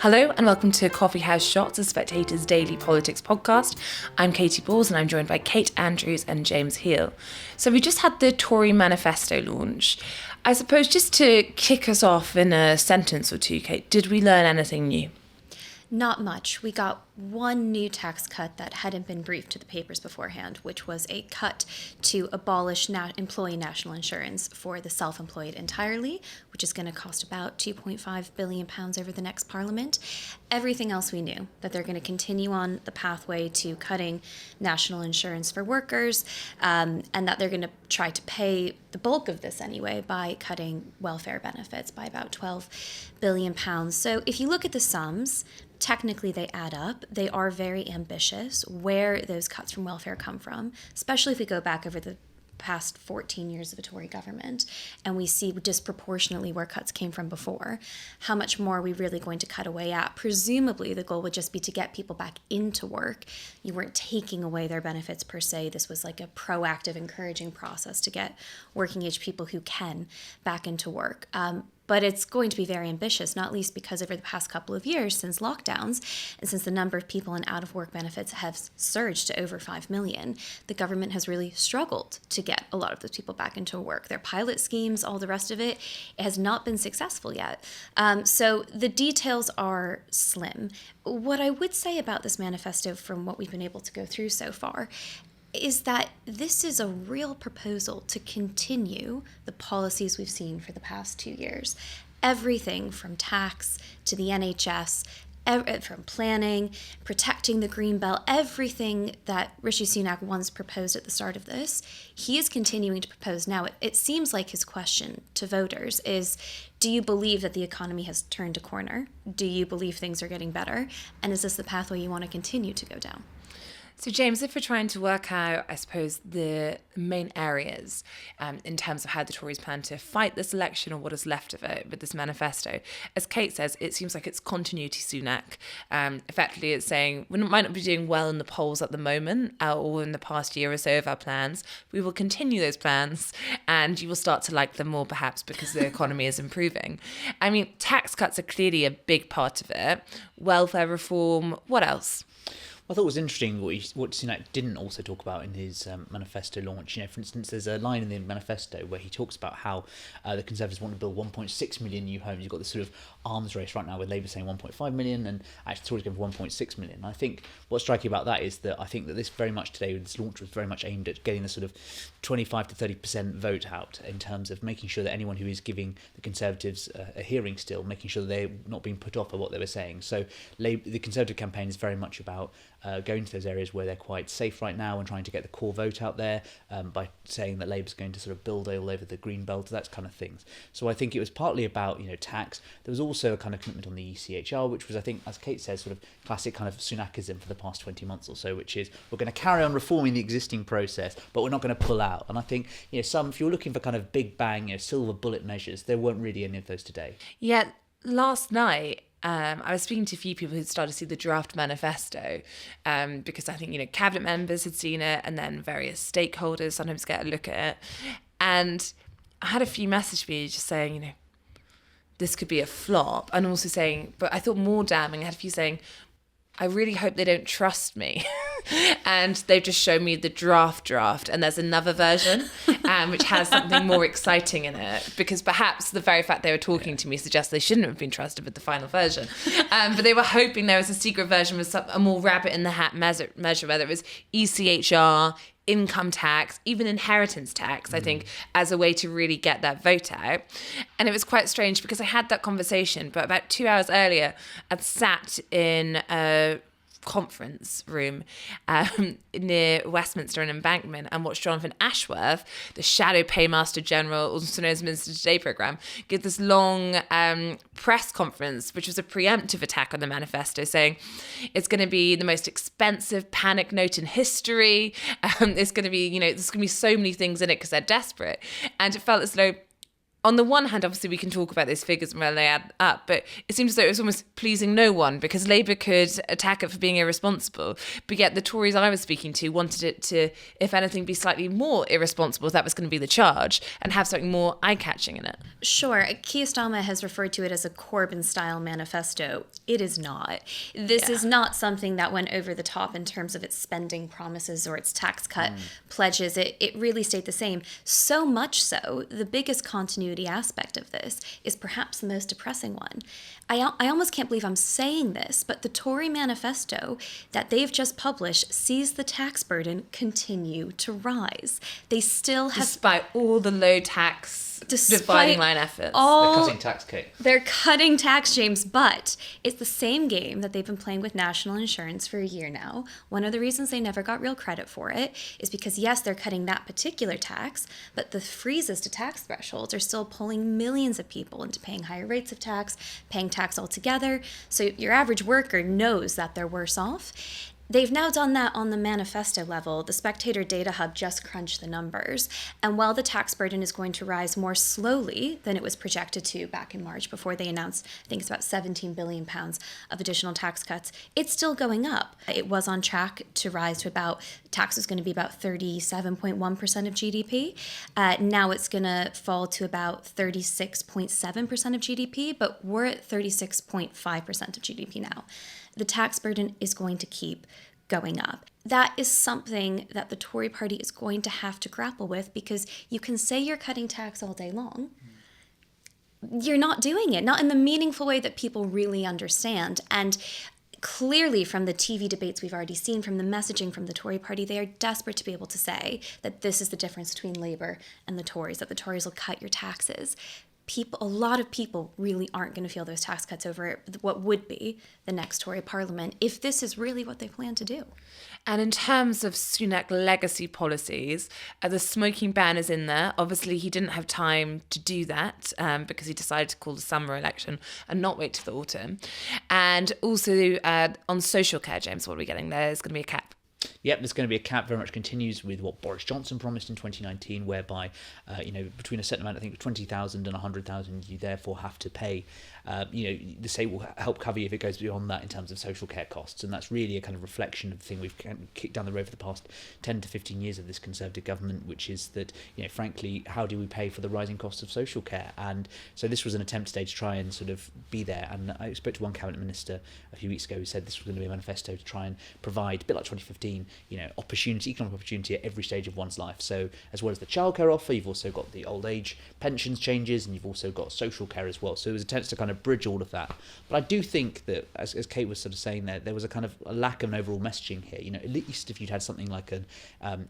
Hello and welcome to Coffee House Shots, a Spectator's daily politics podcast. I'm Katy Balls and I'm joined by Kate Andrews and James Heale. So we just had the Tory manifesto launch. I suppose just to kick us off in a sentence or two, Kate, did we learn anything new? Not much. We got one new tax cut that hadn't been briefed to the papers beforehand, which was a cut to abolish employee national insurance for the self-employed entirely, which is going to cost about £2.5 billion over the next parliament. Everything else we knew, that they're going to continue on the pathway to cutting national insurance for workers, and that they're going to try to pay the bulk of this anyway by cutting welfare benefits by about £12 billion. So if you look at the sums, technically they add up. They are very ambitious where those cuts from welfare come from, especially if we go back over the past 14 years of a Tory government and we see disproportionately where cuts came from before. How much more are we really going to cut away at? Presumably the goal would just be to get people back into work. You weren't taking away their benefits per se. This was like a proactive, encouraging process to get working age people who can back into work. But it's going to be very ambitious, not least because over the past couple of years since lockdowns and since the number of people in out-of-work benefits have surged to over 5 million, the government has really struggled to get a lot of those people back into work. Their pilot schemes, all the rest of it has not been successful yet. So the details are slim. What I would say about this manifesto from what we've been able to go through so far is that this is a real proposal to continue the policies we've seen for the past 2 years. Everything from tax to the NHS, from planning, protecting the green belt, everything that Rishi Sunak once proposed at the start of this, he is continuing to propose now. It seems like his question to voters is, do you believe that the economy has turned a corner? Do you believe things are getting better? And is this the pathway you want to continue to go down? So, James, if we're trying to work out, I suppose, the main areas in terms of how the Tories plan to fight this election or what is left of it with this manifesto, as Kate says, it seems like it's continuity Sunak. Effectively, it's saying we might not be doing well in the polls at the moment or in the past year or so of our plans. We will continue those plans and you will start to like them more, perhaps, because the economy is improving. I mean, tax cuts are clearly a big part of it. Welfare reform, what else? I thought it was interesting what Sunak didn't also talk about in his manifesto launch. For instance, there's a line in the manifesto where he talks about how the Conservatives want to build 1.6 million new homes. You've got this sort of arms race right now with Labour saying 1.5 million and actually Tories going for 1.6 million. And I think what's striking about that is that I think that this very much today, this launch was very much aimed at getting the sort of 25 to 30% vote out in terms of making sure that anyone who is giving the Conservatives a hearing still, making sure that they're not being put off by what they were saying. So the Conservative campaign is very much about going to those areas where they're quite safe right now and trying to get the core vote out there by saying that Labour's going to sort of build all over the green belt, that kind of things. So I think it was partly about tax. There was also a kind of commitment on the ECHR, which was, I think, as Kate says, sort of classic kind of Sunakism for the past 20 months or so, which is we're going to carry on reforming the existing process, but we're not going to pull out. And I think if you're looking for kind of big bang, silver bullet measures, there weren't really any of those today. Yeah, last night, I was speaking to a few people who'd started to see the draft manifesto because I think, cabinet members had seen it and then various stakeholders sometimes get a look at it. And I had a few message me just saying, this could be a flop. And also saying, but I thought more damning, I had a few saying, I really hope they don't trust me. And they've just shown me the draft and there's another version which has something more exciting in it, because perhaps the very fact they were talking to me suggests they shouldn't have been trusted with the final version. But they were hoping there was a secret version with a more rabbit in the hat measure, whether it was ECHR, income tax, even inheritance tax, I think, as a way to really get that vote out. And it was quite strange because I had that conversation, but about 2 hours earlier, I'd sat in a conference room near Westminster and Embankment and watched Jonathan Ashworth, the shadow paymaster general, also known as Minister Today programme, give this long press conference, which was a preemptive attack on the manifesto, saying it's going to be the most expensive panic note in history. It's going to be, there's going to be so many things in it because they're desperate. And it felt as though, on the one hand, obviously, we can talk about those figures and where they add up, but it seems as though it was almost pleasing no one because Labour could attack it for being irresponsible, but yet the Tories I was speaking to wanted it to, if anything, be slightly more irresponsible if that was going to be the charge and have something more eye-catching in it. Sure. Keir Starmer has referred to it as a Corbyn-style manifesto. It is not. This is not something that went over the top in terms of its spending promises or its tax cut pledges. It really stayed the same. So much so, the biggest continuity aspect of this is perhaps the most depressing one. I almost can't believe I'm saying this, but the Tory manifesto that they've just published sees the tax burden continue to rise. They still have... Despite all the low tax dividing line efforts. They're cutting tax, Kate. They're cutting tax, James, but it's the same game that they've been playing with national insurance for a year now. One of the reasons they never got real credit for it is because, yes, they're cutting that particular tax, but the freezes to tax thresholds are still pulling millions of people into paying higher rates of tax, paying tax altogether. So your average worker knows that they're worse off. They've now done that on the manifesto level. The Spectator Data Hub just crunched the numbers. And while the tax burden is going to rise more slowly than it was projected to back in March before they announced, I think it's about £17 billion of additional tax cuts, it's still going up. It was on track to rise to about, tax was going to be about 37.1% of GDP. Now it's going to fall to about 36.7% of GDP, but we're at 36.5% of GDP now. The tax burden is going to keep going up. That is something that the Tory party is going to have to grapple with because you can say you're cutting tax all day long. You're not doing it, not in the meaningful way that people really understand. And clearly from the TV debates we've already seen, from the messaging from the Tory party, they are desperate to be able to say that this is the difference between Labour and the Tories, that the Tories will cut your taxes. A lot of people really aren't going to feel those tax cuts over what would be the next Tory parliament if this is really what they plan to do. And in terms of Sunak legacy policies, the smoking ban is in there. Obviously, he didn't have time to do that because he decided to call the summer election and not wait till the autumn. And also on social care, James, what are we getting? There's going to be a cap. Yep, there's going to be a cap. Very much continues with what Boris Johnson promised in 2019, whereby, between a certain amount, I think 20,000 and 100,000, you therefore have to pay. The state will help cover you if it goes beyond that in terms of social care costs, and that's really a kind of reflection of the thing we've kicked down the road for the past 10 to 15 years of this Conservative government, which is that, frankly, how do we pay for the rising costs of social care? And so this was an attempt today to try and sort of be there. And I spoke to one cabinet minister a few weeks ago who said this was going to be a manifesto to try and provide, a bit like 2015, economic opportunity at every stage of one's life. So as well as the childcare offer, you've also got the old age pensions changes, and you've also got social care as well. So it was attempts to kind of bridge all of that. But I do think that, as Kate was sort of saying there was a kind of a lack of an overall messaging here. At least if you'd had something like an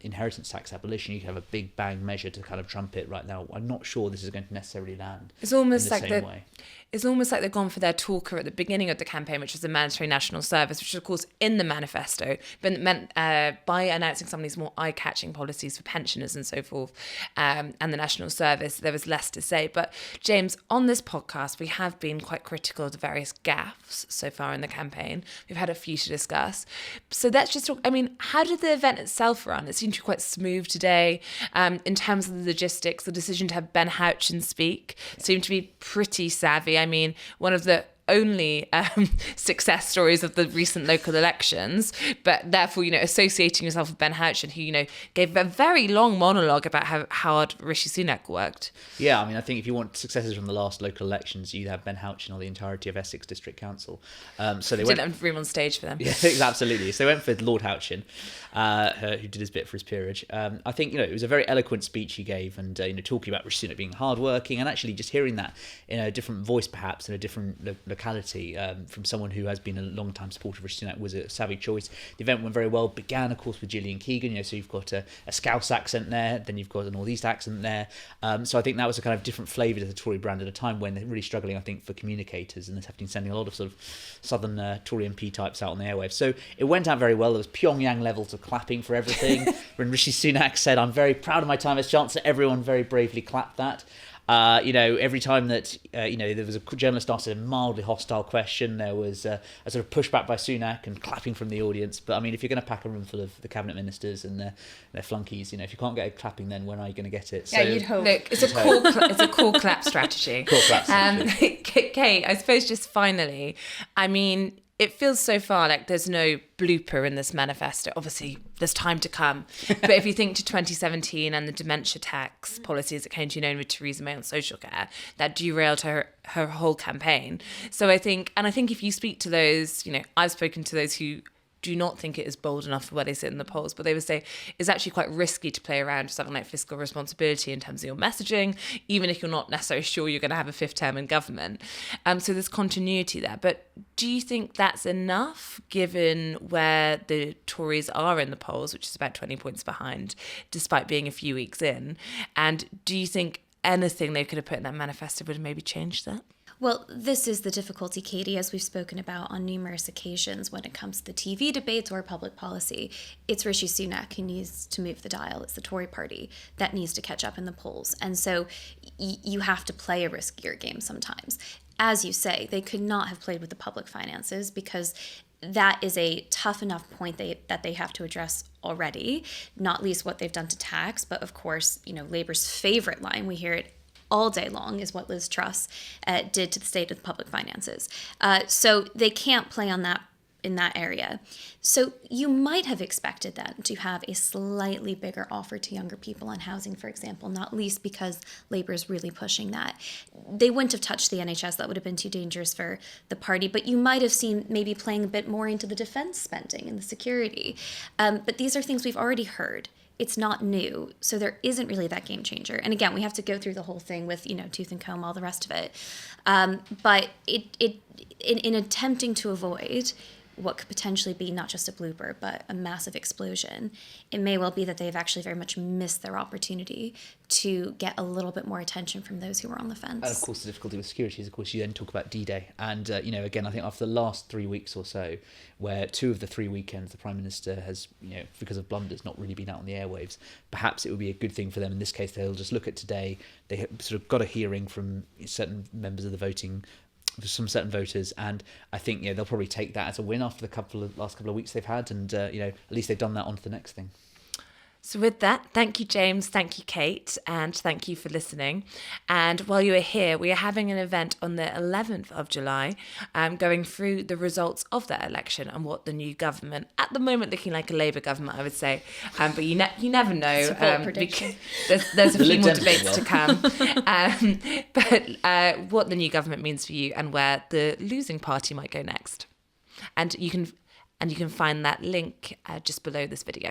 inheritance tax abolition, you could have a big bang measure to kind of trump it. Right now, I'm not sure this is going to necessarily land. It's almost in the like same way. It's almost like they've gone for their talker at the beginning of the campaign, which was the mandatory national service, which is, of course, in the manifesto, but meant by announcing some of these more eye-catching policies for pensioners and so forth, and the national service, there was less to say. But, James, on this podcast, we have been quite critical of the various gaffes so far in the campaign. We've had a few to discuss. So let's just talk, how did the event itself run? It seemed to be quite smooth today. In terms of the logistics, the decision to have Ben Houchen speak seemed to be pretty savvy. One of the only success stories of the recent local elections, but therefore, associating yourself with Ben Houchen, who, gave a very long monologue about how hard Rishi Sunak worked. Yeah, I think if you want successes from the last local elections, you have Ben Houchen or the entirety of Essex District Council. So they didn't have room on stage for them. Yeah, absolutely. So they went for Lord Houchen, who did his bit for his peerage. I think, it was a very eloquent speech he gave, and, talking about Rishi Sunak being hardworking, and actually just hearing that in a different voice, perhaps, in a different locality, from someone who has been a long-time supporter of Rishi Sunak, was a savvy choice. The event went very well. Began, of course, with Gillian Keegan, so you've got a Scouse accent there, then you've got a North East accent there. So I think that was a kind of different flavour to the Tory brand at a time when they're really struggling, I think, for communicators, and they've been sending a lot of sort of southern Tory MP types out on the airwaves. So it went out very well. There was Pyongyang levels of clapping for everything. When Rishi Sunak said, "I'm very proud of my time as Chancellor," everyone very bravely clapped that. Every time that there was a journalist asked a mildly hostile question, there was a sort of pushback by Sunak and clapping from the audience. But I mean, if you're going to pack a room full of the cabinet ministers and their flunkies, if you can't get a clapping, then when are you going to get it? Yeah, you'd hope. Look, it's a cool clap strategy. Cool clap strategy. Kate, I suppose just finally, I mean, it feels so far like there's no blooper in this manifesto. Obviously, there's time to come. But if you think to 2017 and the dementia tax policies that came to with Theresa May on social care, that derailed her whole campaign. So I think if you speak to those, I've spoken to those who do not think it is bold enough for where they sit in the polls, but they would say it's actually quite risky to play around with something like fiscal responsibility in terms of your messaging, even if you're not necessarily sure you're going to have a fifth term in government. So there's continuity there. But do you think that's enough, given where the Tories are in the polls, which is about 20 points behind, despite being a few weeks in? And do you think anything they could have put in that manifesto would have maybe changed that? Well, this is the difficulty, Katie, as we've spoken about on numerous occasions when it comes to the TV debates or public policy. It's Rishi Sunak who needs to move the dial. It's the Tory party that needs to catch up in the polls. And so you have to play a riskier game sometimes. As you say, they could not have played with the public finances because that is a tough enough point that they have to address already, not least what they've done to tax, but of course, Labour's favorite line, we hear it all day long, is what Liz Truss did to the state of the public finances. So they can't play on that in that area. So you might have expected them to have a slightly bigger offer to younger people on housing, for example, not least because Labour is really pushing that. They wouldn't have touched the NHS. That would have been too dangerous for the party. But you might have seen maybe playing a bit more into the defence spending and the security. But these are things we've already heard. It's not new, so there isn't really that game changer. And again, we have to go through the whole thing with, tooth and comb, all the rest of it. But in attempting to avoid what could potentially be not just a blooper, but a massive explosion, it may well be that they've actually very much missed their opportunity to get a little bit more attention from those who were on the fence. And of course, the difficulty with security is, of course, you then talk about D-Day. And, again, I think after the last 3 weeks or so, where 2 of the 3 weekends the Prime Minister has, because of blunders, not really been out on the airwaves, perhaps it would be a good thing for them. In this case, they'll just look at today. They have sort of got a hearing from certain members of the voting, some certain voters, and I think they'll probably take that as a win after the last couple of weeks they've had, and at least they've done that on to the next thing. So with that, thank you, James, thank you, Kate, and thank you for listening. And while you are here, we are having an event on the 11th of July, going through the results of that election and what the new government, at the moment looking like a Labour government, I would say, but you never know. There's a few more debates to come. But what the new government means for you and where the losing party might go next. And you can find that link just below this video.